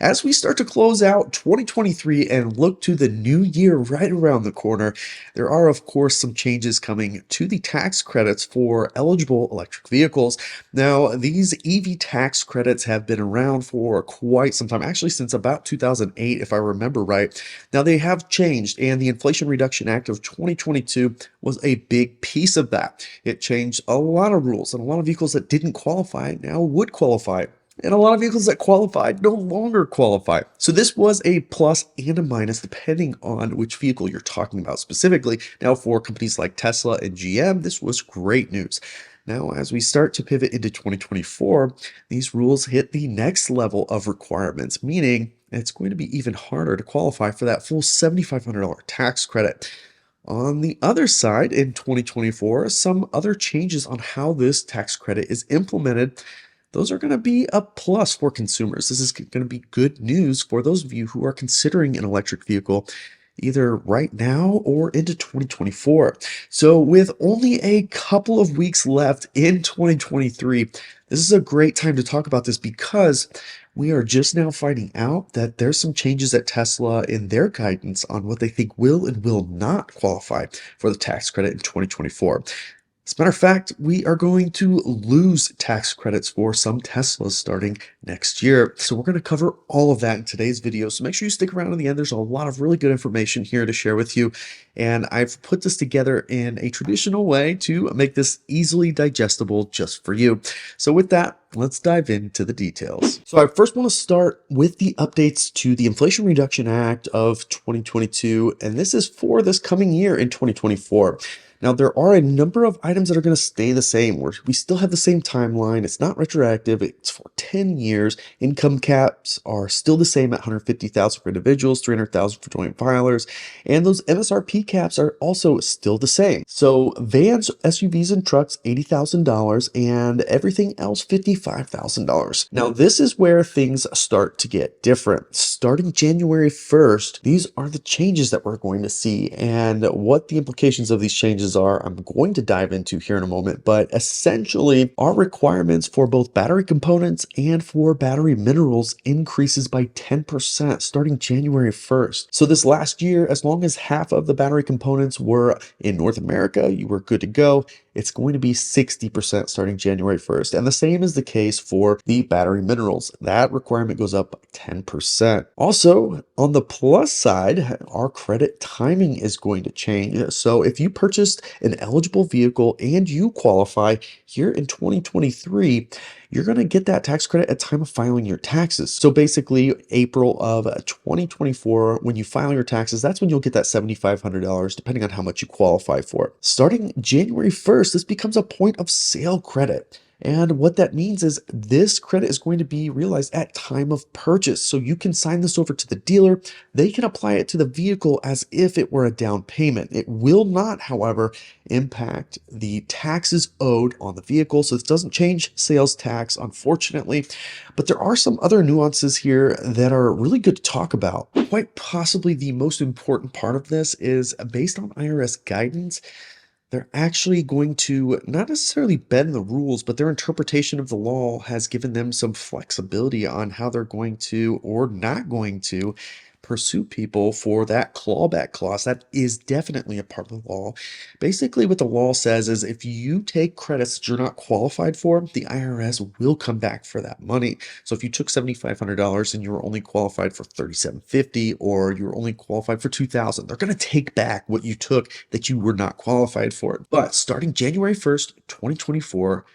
As we start to close out 2023 and look to the new year right around the corner, there are, of course, some changes coming to the tax credits for eligible electric vehicles. Now, these EV tax credits have been around for quite some time, actually, since about 2008, if I remember right. Now, they have changed, and the Inflation Reduction Act of 2022 was a big piece of that. It changed a lot of rules, and a lot of vehicles that didn't qualify now would qualify. And a lot of vehicles that qualified no longer qualify. So this was a plus and a minus depending on which vehicle you're talking about specifically. Now, for companies like Tesla and GM, this was great news. Now, as we start to pivot into 2024, these rules hit the next level of requirements, meaning it's going to be even harder to qualify for that full $7,500 tax credit. On the other side, in 2024, some other changes on how this tax credit is implemented, those are going to be a plus for consumers. This is going to be good news for those of you who are considering an electric vehicle either right now or into 2024. So with only a couple of weeks left in 2023, this is a great time to talk about this because we are just now finding out that there's some changes at Tesla in their guidance on what they think will and will not qualify for the tax credit in 2024. As a matter of fact, we are going to lose tax credits for some Teslas starting next year. So we're going to cover all of that in today's video. So make sure you stick around to the end. There's a lot of really good information here to share with you. And I've put this together in a traditional way to make this easily digestible just for you. So with that, let's dive into the details. So I first want to start with the updates to the Inflation Reduction Act of 2022. And this is for this coming year in 2024. Now, there are a number of items that are going to stay the same. We still have the same timeline. It's not retroactive. It's for 10 years. Income caps are still the same at 150,000 for individuals, 300,000 for joint filers, and those MSRP caps are also still the same. So vans, SUVs, and trucks, $80,000, and everything else, $55,000. Now, this is where things start to get different. Starting January 1st, these are the changes that we're going to see, and what the implications of these changes are, I'm going to dive into here in a moment. But essentially, our requirements for both battery components and for battery minerals increases by 10% starting January 1st. So this last year, as long as half of the battery components were in North America, you were good to go. It's going to be 60% starting January 1st. And the same is the case for the battery minerals. That requirement goes up by 10%. Also, on the plus side, our credit timing is going to change. So if you purchased an eligible vehicle and you qualify here in 2023, you're going to get that tax credit at time of filing your taxes. So basically, April of 2024, when you file your taxes, that's when you'll get that $7,500, depending on how much you qualify for. Starting January 1st, this becomes a point of sale credit. And what that means is this credit is going to be realized at time of purchase. So you can sign this over to the dealer. They can apply it to the vehicle as if it were a down payment. It will not, however, impact the taxes owed on the vehicle. So this doesn't change sales tax, unfortunately. But there are some other nuances here that are really good to talk about. Quite possibly the most important part of this is based on IRS guidance. They're actually going to not necessarily bend the rules, but their interpretation of the law has given them some flexibility on how they're going to or not going to pursue people for that clawback clause. That is definitely a part of the law. Basically, what the law says is if you take credits that you're not qualified for, the IRS will come back for that money. So if you took $7,500 and you were only qualified for $3,750, or you were only qualified for $2,000, they're going to take back what you took that you were not qualified for. But starting January 1st, 2024,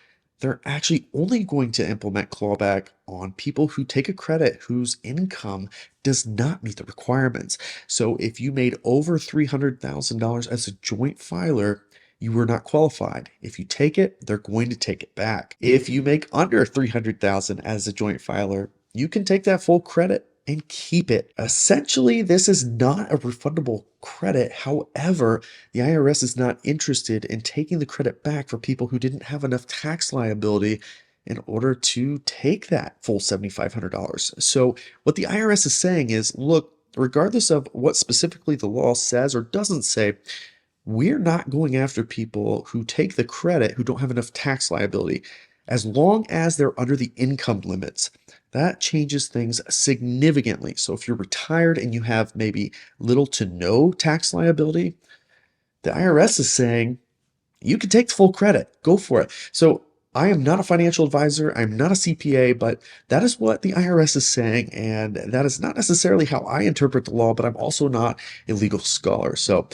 they're actually only going to implement clawback on people who take a credit whose income does not meet the requirements. So if you made over $300,000 as a joint filer, you were not qualified. If you take it, they're going to take it back. If you make under $300,000 as a joint filer, you can take that full credit and keep it. Essentially, this is not a refundable credit. However, the IRS is not interested in taking the credit back for people who didn't have enough tax liability in order to take that full $7,500. So what the IRS is saying is, look, regardless of what specifically the law says or doesn't say, we're not going after people who take the credit who don't have enough tax liability. As long as they're under the income limits, that changes things significantly. So if you're retired and you have maybe little to no tax liability, the IRS is saying you can take the full credit. Go for it. So I am not a financial advisor. I'm not a CPA, but that is what the IRS is saying. And that is not necessarily how I interpret the law, but I'm also not a legal scholar. So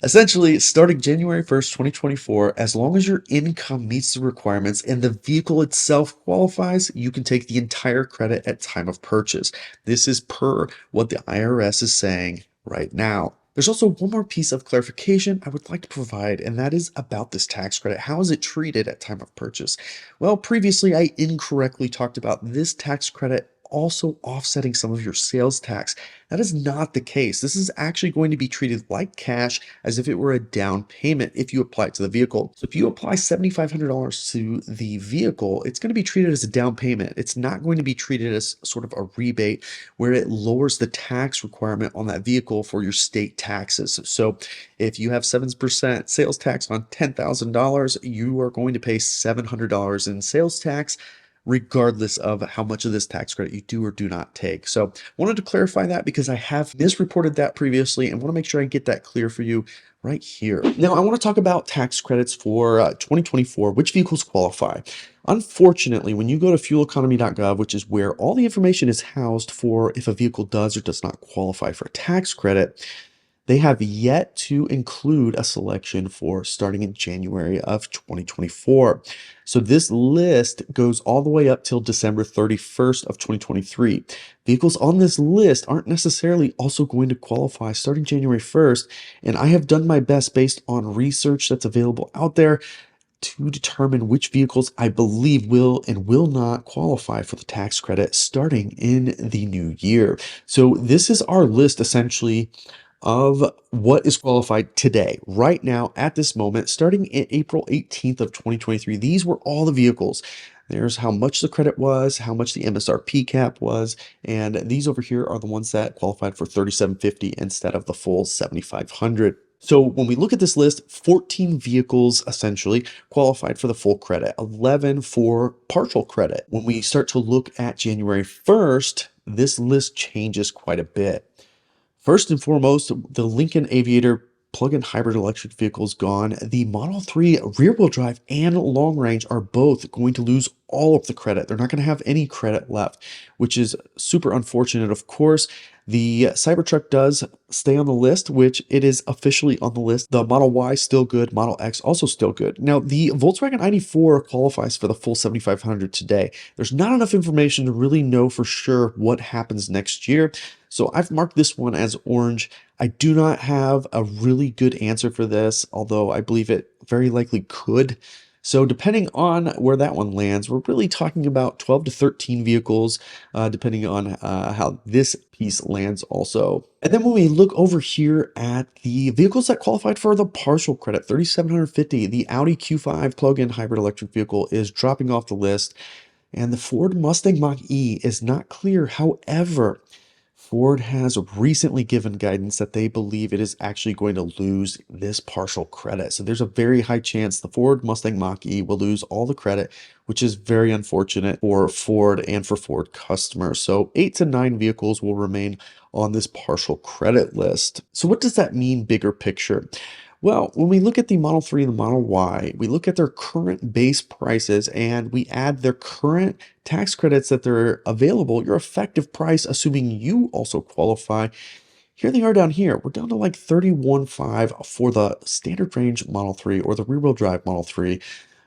essentially, starting January 1st, 2024, as long as your income meets the requirements and the vehicle itself qualifies, you can take the entire credit at time of purchase. This is per what the IRS is saying right now. There's also one more piece of clarification I would like to provide, and that is about this tax credit. How is it treated at time of purchase? Well, previously I incorrectly talked about this tax credit also offsetting some of your sales tax. That is not the case. This is actually going to be treated like cash as if it were a down payment if you apply it to the vehicle. So if you apply $7,500 to the vehicle, it's going to be treated as a down payment. It's not going to be treated as sort of a rebate where it lowers the tax requirement on that vehicle for your state taxes. So if you have 7% sales tax on $10,000, you are going to pay $700 in sales tax regardless of how much of this tax credit you do or do not take. So wanted to clarify that because I have misreported that previously and want to make sure I get that clear for you right here. Now, I want to talk about tax credits for 2024, which vehicles qualify. Unfortunately, when you go to fueleconomy.gov, which is where all the information is housed for if a vehicle does or does not qualify for a tax credit, they have yet to include a selection for starting in January of 2024. So this list goes all the way up till December 31st of 2023. Vehicles on this list aren't necessarily also going to qualify starting January 1st, and I have done my best based on research that's available out there to determine which vehicles I believe will and will not qualify for the tax credit starting in the new year. So this is our list essentially of what is qualified today, right now, at this moment, starting in April 18th of 2023. These were all the vehicles. There's how much the credit was, how much the MSRP cap was, and these over here are the ones that qualified for 3750 instead of the full 7500. So when we look at this list, 14 vehicles essentially qualified for the full credit, 11 for partial credit. When we start to look at January 1st, this list changes quite a bit. First and foremost, the Lincoln Aviator plug-in hybrid electric vehicle is gone. The Model 3 rear-wheel drive and long range are both going to lose all of the credit. They're not going to have any credit left, which is super unfortunate. Of course, the Cybertruck does stay on the list, which it is officially on the list. The Model Y still good, Model X also still good. Now, the Volkswagen ID.4 qualifies for the full 7500 today. There's not enough information to really know for sure what happens next year. So I've marked this one as orange. I do not have a really good answer for this, although I believe it very likely could. So depending on where that one lands, we're really talking about 12 to 13 vehicles, depending on how this piece lands also. And then when we look over here at the vehicles that qualified for the partial credit, 3,750, the Audi Q5 plug-in hybrid electric vehicle is dropping off the list, and the Ford Mustang Mach-E is not clear. However, Ford has recently given guidance that they believe it is actually going to lose this partial credit. So there's a very high chance the Ford Mustang Mach-E will lose all the credit, which is very unfortunate for Ford and for Ford customers. So 8 to 9 vehicles will remain on this partial credit list. So what does that mean bigger picture? Well, when we look at the Model 3 and the Model Y, we look at their current base prices and we add their current tax credits that they're available, your effective price, assuming you also qualify. Here they are down here. We're down to like 31.5 for the standard range Model 3 or the rear-wheel drive Model 3.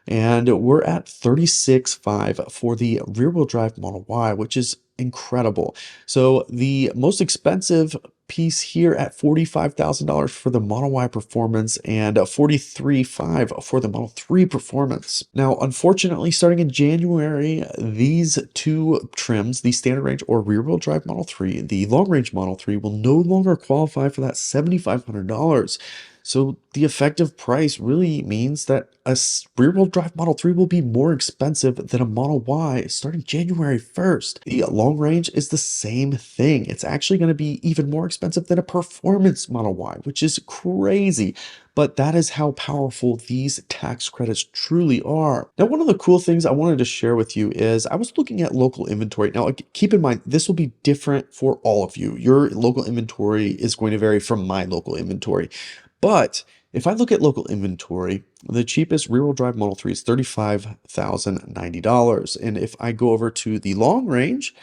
And we're at 36.5 for the rear-wheel drive Model Y, which is incredible. So the most expensive piece here at $45,000 for the Model Y Performance and $43,500 for the Model 3 Performance. Now, unfortunately, starting in January, these two trims, the standard range or rear-wheel drive Model 3, the long range Model 3 will no longer qualify for that $7,500. So the effective price really means that rear-wheel drive Model 3 will be more expensive than a Model Y starting January 1st. The long range is the same thing. It's actually going to be even more expensive than a performance Model Y, which is crazy. But that is how powerful these tax credits truly are. Now, one of the cool things I wanted to share with you is I was looking at local inventory. Now, keep in mind, this will be different for all of you. Your local inventory is going to vary from my local inventory. But if I look at local inventory, the cheapest rear-wheel drive Model 3 is $35,090. And if I go over to the long range,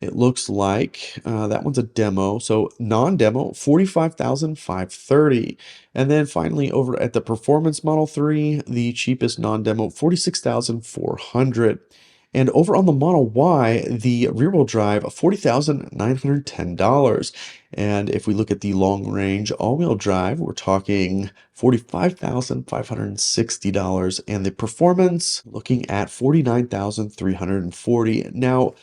it looks like that one's a demo. So non-demo, 45,530. And then finally over at the performance Model 3, the cheapest non-demo, 46,400. And over on the Model Y, the rear-wheel drive, $40,910. And if we look at the long range all-wheel drive, we're talking $45,560. And the performance, looking at $49,340. Now,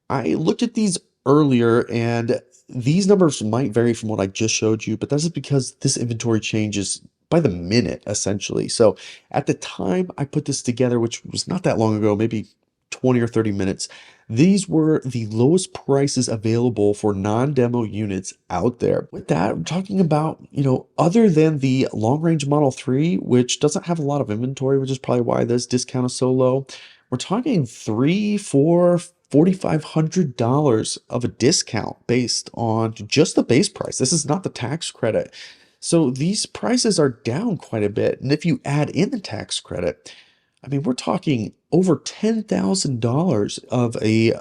I looked at these earlier, and these numbers might vary from what I just showed you, but that's just because this inventory changes by the minute, essentially. So at the time I put this together, which was not that long ago, maybe 20 or 30 minutes, these were the lowest prices available for non-demo units out there. With that, I'm talking about, other than the long-range Model 3, which doesn't have a lot of inventory, which is probably why this discount is so low, we're talking three, four, $4,500 of a discount based on just the base price. This is not the tax credit. So these prices are down quite a bit. And if you add in the tax credit, I mean, we're talking over $10,000 of a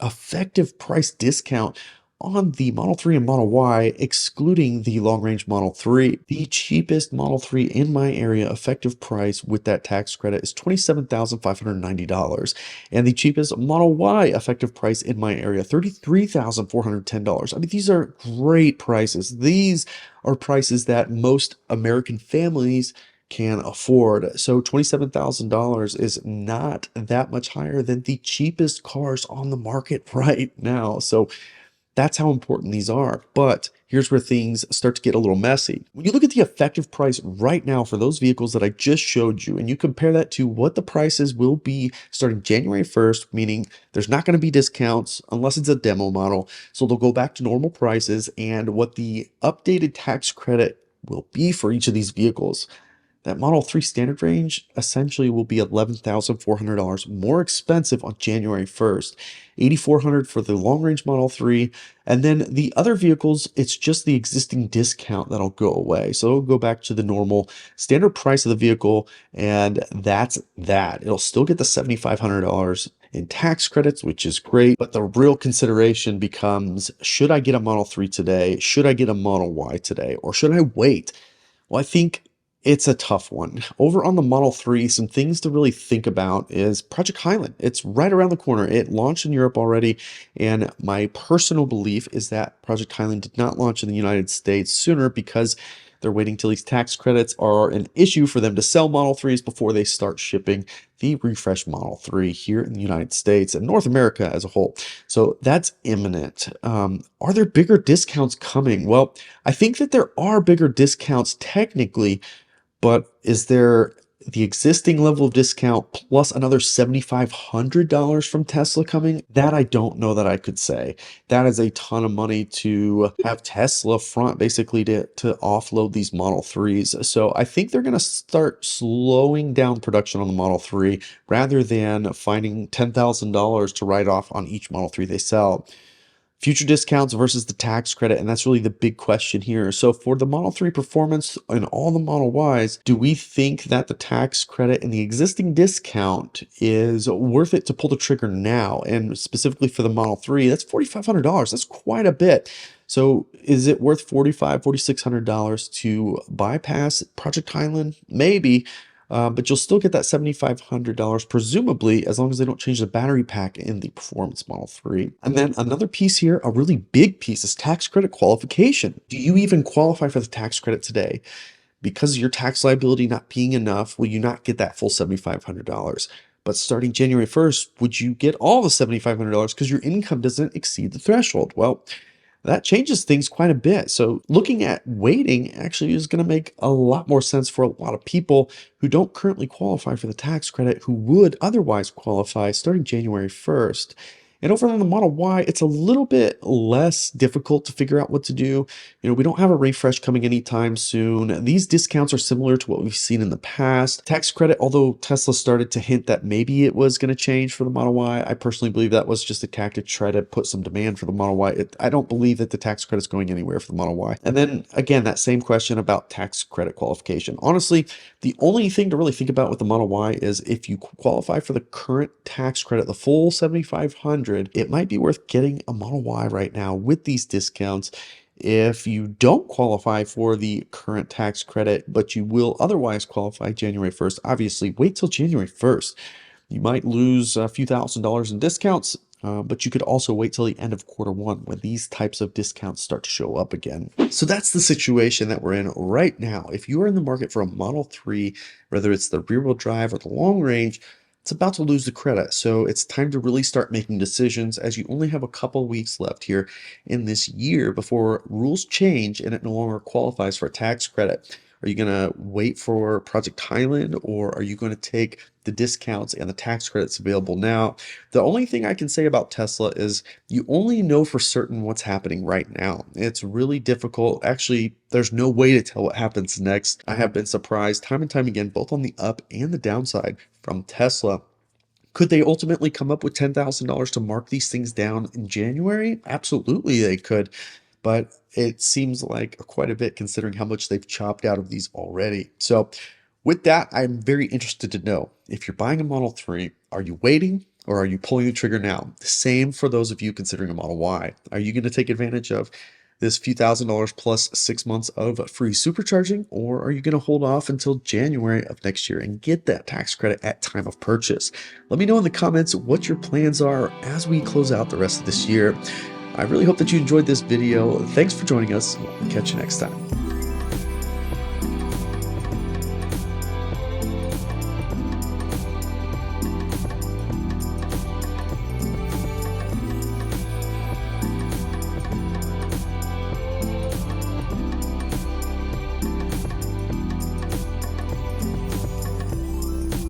effective price discount on the Model 3 and Model Y, excluding the long-range Model 3. The cheapest Model 3 in my area effective price with that tax credit is $27,590. And the cheapest Model Y effective price in my area, $33,410. I mean, these are great prices. These are prices that most American families can afford. So $27,000 is not that much higher than the cheapest cars on the market right now. So that's how important these are. But here's where things start to get a little messy. When you look at the effective price right now for those vehicles that I just showed you, and you compare that to what the prices will be starting January 1st, meaning there's not going to be discounts unless it's a demo model. So they'll go back to normal prices, and what the updated tax credit will be for each of these vehicles. That Model 3 standard range essentially will be $11,400 more expensive on January 1st, $8,400 for the long range Model 3, and then the other vehicles, it's just the existing discount that'll go away. So it'll go back to the normal standard price of the vehicle, and that's that. It'll still get the $7,500 in tax credits, which is great, but the real consideration becomes, should I get a Model 3 today? Should I get a Model Y today? Or should I wait? Well, I think it's a tough one. Over on the Model 3, some things to really think about is Project Highland. It's right around the corner. It launched in Europe already, and my personal belief is that Project Highland did not launch in the United States sooner because they're waiting till these tax credits are an issue for them to sell Model 3s before they start shipping the refreshed Model 3 here in the United States and North America as a whole. So that's imminent. Are there bigger discounts coming? Well, I think that there are bigger discounts technically, but is there the existing level of discount plus another $7,500 from Tesla coming? That I don't know that I could say. That is a ton of money to have Tesla front basically to offload these Model 3s. So I think they're going to start slowing down production on the Model 3 rather than finding $10,000 to write off on each Model 3 they sell. Future discounts versus the tax credit, and that's really the big question here. So for the Model 3 Performance and all the Model Ys, do we think that the tax credit and the existing discount is worth it to pull the trigger now? And specifically for the Model 3, that's $4,500. That's quite a bit. So is it worth $4,500, $4,600 to bypass Project Highland? Maybe. But you'll still get that $7,500, presumably, as long as they don't change the battery pack in the Performance Model 3. And then another piece here, a really big piece, is tax credit qualification. Do you even qualify for the tax credit today? Because of your tax liability not being enough, will you not get that full $7,500? But starting January 1st, would you get all the $7,500 because your income doesn't exceed the threshold? Well, That changes things quite a bit. So, looking at waiting actually is going to make a lot more sense for a lot of people who don't currently qualify for the tax credit who would otherwise qualify starting January 1st. And over on the Model Y, it's a little bit less difficult to figure out what to do. We don't have a refresh coming anytime soon. These discounts are similar to what we've seen in the past. Tax credit, although Tesla started to hint that maybe it was going to change for the Model Y, I personally believe that was just a tactic to try to put some demand for the Model Y. I don't believe that the tax credit's going anywhere for the Model Y. And then again, that same question about tax credit qualification. Honestly, the only thing to really think about with the Model Y is if you qualify for the current tax credit, the full 7,500, it might be worth getting a Model Y right now with these discounts. If you don't qualify for the current tax credit, but you will otherwise qualify January 1st, obviously wait till January 1st. You might lose a few $1,000s in discounts, but you could also wait till the end of quarter 1 when these types of discounts start to show up again. So that's the situation that we're in right now. If you are in the market for a Model 3, whether it's the rear wheel drive or the long range, it's about to lose the credit. So it's time to really start making decisions as you only have a couple weeks left here in this year before rules change and it no longer qualifies for a tax credit. Are you going to wait for Project Thailand, or are you going to take the discounts and the tax credits available now? The only thing I can say about Tesla is you only know for certain what's happening right now. It's really difficult. Actually, there's no way to tell what happens next. I have been surprised time and time again, both on the up and the downside from Tesla. Could they ultimately come up with $10,000 to mark these things down in January? Absolutely, they could. But it seems like quite a bit considering how much they've chopped out of these already. So, with that, I'm very interested to know if you're buying a Model 3, are you waiting or are you pulling the trigger now? The same for those of you considering a Model Y. Are you going to take advantage of this few $1,000s plus 6 months of free supercharging, or are you going to hold off until January of next year and get that tax credit at time of purchase? Let me know in the comments what your plans are as we close out the rest of this year. I really hope that you enjoyed this video. Thanks for joining us. We'll catch you next time.